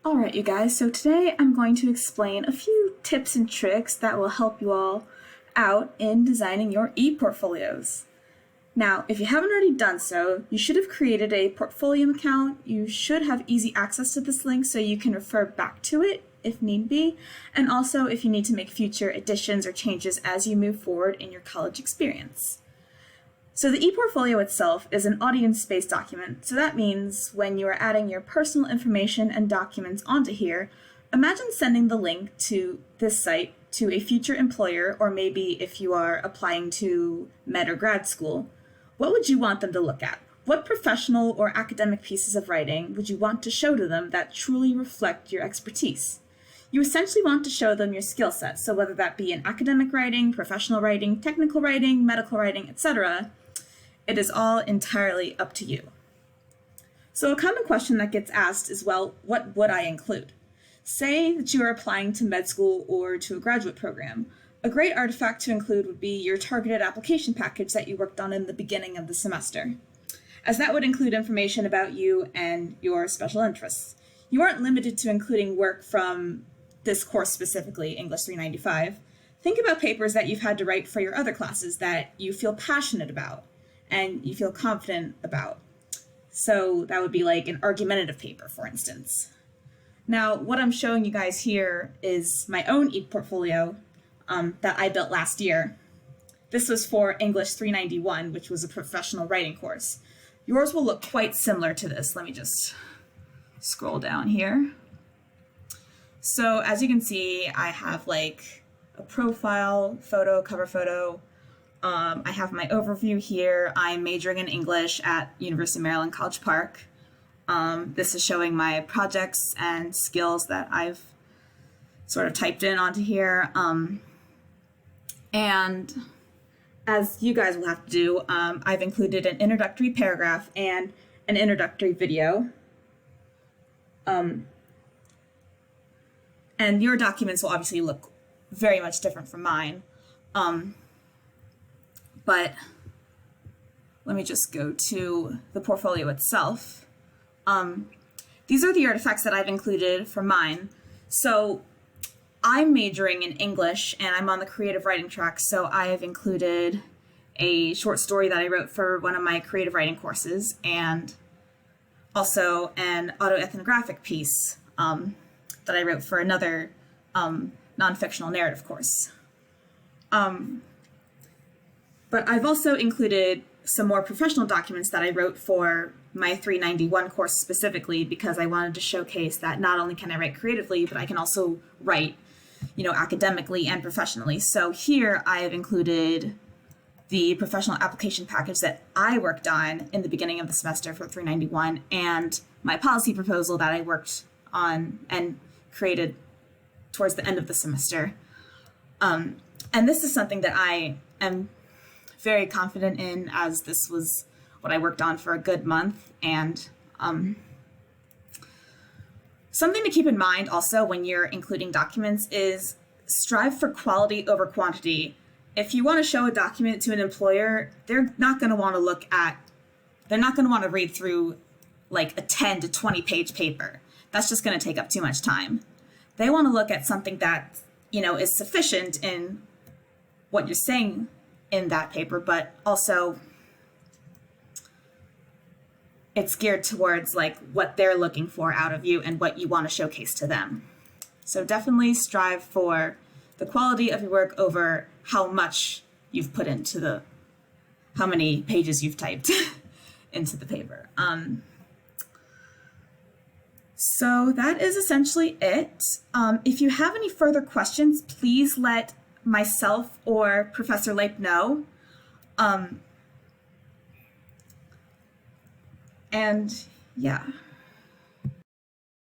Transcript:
Alright, you guys, so today I'm going to explain a few tips and tricks that will help you all out in designing your e-portfolios. Now, if you haven't already done so, you should have created a portfolio account. You should have easy access to this link so you can refer back to it if need be, and also if you need to make future additions or changes as you move forward in your college experience. So the ePortfolio itself is an audience-based document, so that means when you are adding your personal information and documents onto here, imagine sending the link to this site to a future employer, or maybe if you are applying to med or grad school. What would you want them to look at? What professional or academic pieces of writing would you want to show to them that truly reflect your expertise? You essentially want to show them your skill set, so whether that be in academic writing, professional writing, technical writing, medical writing, etc., it is all entirely up to you. So a common question that gets asked is, well, what would I include? Say that you are applying to med school or to a graduate program. A great artifact to include would be your targeted application package that you worked on in the beginning of the semester, as that would include information about you and your special interests. You aren't limited to including work from this course specifically, English 395. Think about papers that you've had to write for your other classes that you feel passionate about and you feel confident about. So that would be like an argumentative paper, for instance. Now, what I'm showing you guys here is my own ePortfolio that I built last year. This was for English 391, which was a professional writing course. Yours will look quite similar to this. Let me just scroll down here. So as you can see, I have like a profile photo, cover photo. I have my overview here. I'm majoring in English at University of Maryland, College Park. This is showing my projects and skills that I've sort of typed in onto here. And as you guys will have to do, I've included an introductory paragraph and an introductory video. And your documents will obviously look very much different from mine. But let me just go to the portfolio itself. These are the artifacts that I've included for mine. So I'm majoring in English and I'm on the creative writing track, so I have included a short story that I wrote for one of my creative writing courses and also an autoethnographic piece that I wrote for another non-fictional narrative course. But I've also included some more professional documents that I wrote for my 391 course specifically because I wanted to showcase that not only can I write creatively, but I can also write, academically and professionally. So here I have included the professional application package that I worked on in the beginning of the semester for 391 and my policy proposal that I worked on and created towards the end of the semester. And this is something that I am very confident in, as this was what I worked on for a good month. And something to keep in mind also when you're including documents is strive for quality over quantity. If you want to show a document to an employer, they're not going to want to read through like a 10 to 20 page paper. That's just going to take up too much time. They want to look at something that, is sufficient in what you're saying in that paper, but also it's geared towards like what they're looking for out of you and what you want to showcase to them. So definitely strive for the quality of your work over how much you've put into how many pages you've typed into the paper. So that is essentially it. If you have any further questions, please let myself or Professor Lape know. And yeah.